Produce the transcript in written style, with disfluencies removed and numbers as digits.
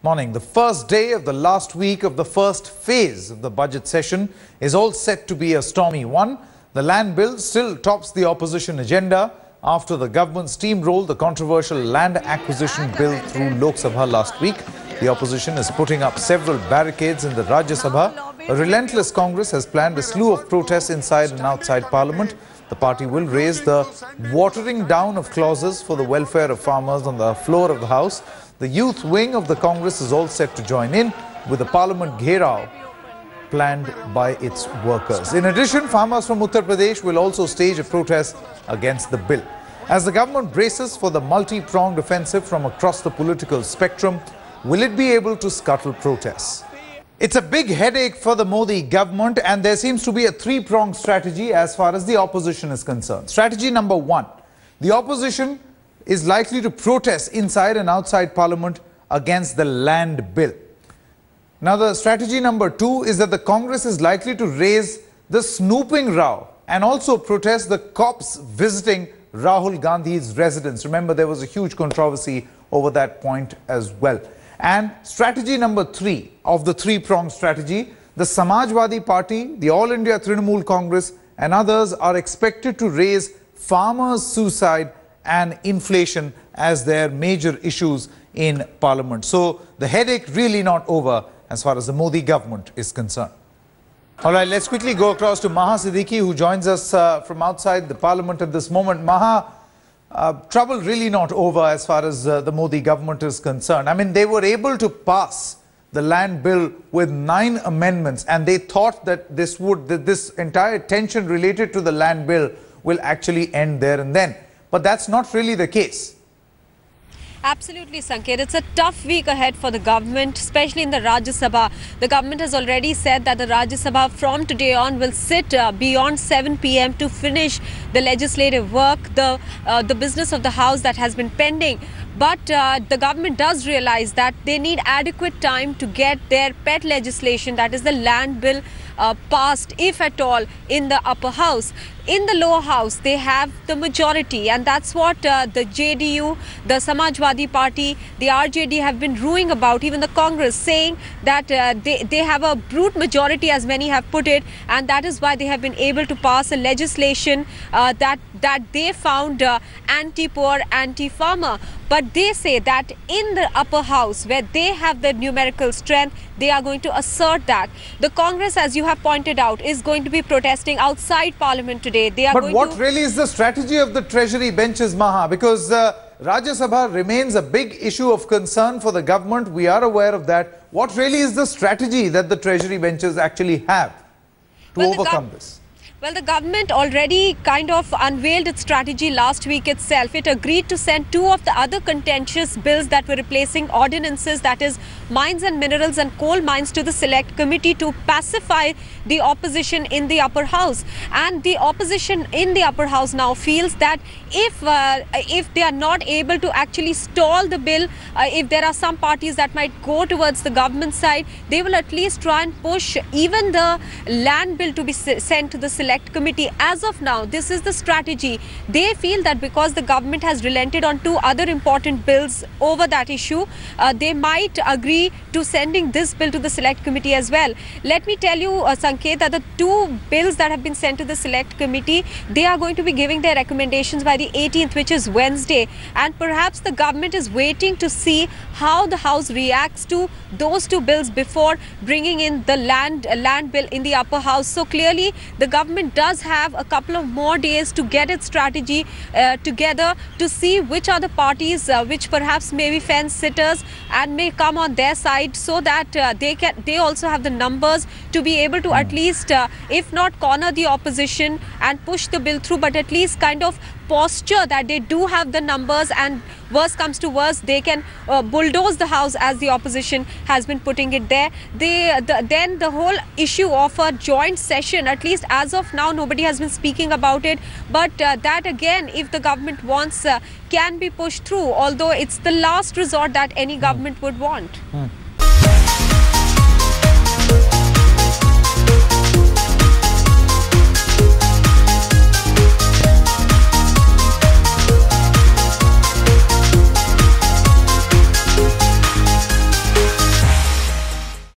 Morning. The first day of the last week of the first phase of the budget session is all set to be a stormy one. The land bill still tops the opposition agenda after the government steamrolled the controversial land acquisition bill through Lok Sabha last week. The opposition is putting up several barricades in the Rajya Sabha. A relentless Congress has planned a slew of protests inside and outside Parliament. The party will raise the watering down of clauses for the welfare of farmers on the floor of the House. The youth wing of the Congress is all set to join in with the Parliament gherao planned by its workers. In addition, farmers from Uttar Pradesh will also stage a protest against the bill. As the government braces for the multi-pronged offensive from across the political spectrum, will it be able to scuttle protests? It's a big headache for the Modi government, and there seems to be a three-pronged strategy as far as the opposition is concerned. Strategy number one, the opposition is likely to protest inside and outside Parliament against the land bill. Now, the strategy number two is that the Congress is likely to raise the snooping row and also protest the cops visiting Rahul Gandhi's residence. Remember, there was a huge controversy over that point as well. And strategy number three of the three-pronged strategy, the Samajwadi Party, the All India Trinamool Congress and others are expected to raise farmers' suicide and inflation as their major issues in Parliament. So the headache really not over as far as the Modi government is concerned. All right, let's quickly go across to Maha Siddiqui, who joins us from outside the Parliament at this moment. Maha, trouble really not over as far as the Modi government is concerned. I mean, they were able to pass the land bill with 9 amendments, and they thought that this entire tension related to the land bill will actually end there and then. But that's not really the case. Absolutely, Sanket. It's a tough week ahead for the government, especially in the Rajya Sabha. The government has already said that the Rajya Sabha from today on will sit beyond 7 p.m. to finish the legislative work, the business of the House that has been pending. But the government does realize that they need adequate time to get their pet legislation, that is the land bill, passed, if at all, in the upper house. In the lower house, they have the majority, and that's what the JDU, the Samajwadi Party, the RJD have been ruing about, even the Congress, saying that they have a brute majority, as many have put it, and that is why they have been able to pass a legislation that they found anti-poor, anti-farmer. But they say that in the upper house, where they have the numerical strength, they are going to assert that. The Congress, as you have pointed out, is going to be protesting outside Parliament today. They are but what really is the strategy of the Treasury benches, Maha? Because Rajya Sabha remains a big issue of concern for the government. We are aware of that. What really is the strategy that the Treasury benches actually have to overcome this? Well, the government already kind of unveiled its strategy last week itself. It agreed to send 2 of the other contentious bills that were replacing ordinances, that is mines and minerals and coal mines, to the select committee to pacify the opposition in the upper house. And the opposition in the upper house now feels that if they are not able to actually stall the bill, if there are some parties that might go towards the government side, they will at least try and push even the land bill to be sent to the select committee. As of now, this is the strategy. They feel that because the government has relented on 2 other important bills over that issue, they might agree to sending this bill to the select committee as well. Let me tell you, Sanket, that the 2 bills that have been sent to the select committee, they are going to be giving their recommendations by the 18th, which is Wednesday. And perhaps the government is waiting to see how the House reacts to those 2 bills before bringing in the land bill in the upper house. So clearly, the government does have a couple of more days to get its strategy together, to see which are the parties which perhaps may be fence sitters and may come on their side, so that they also have the numbers to be able to at least, if not corner the opposition and push the bill through, but at least kind of posture that they do have the numbers, and worst comes to worst, they can bulldoze the House, as the opposition has been putting it there. Then the whole issue of a joint session, at least as of now, nobody has been speaking about it. But that again, if the government wants, can be pushed through, although it's the last resort that any government would want.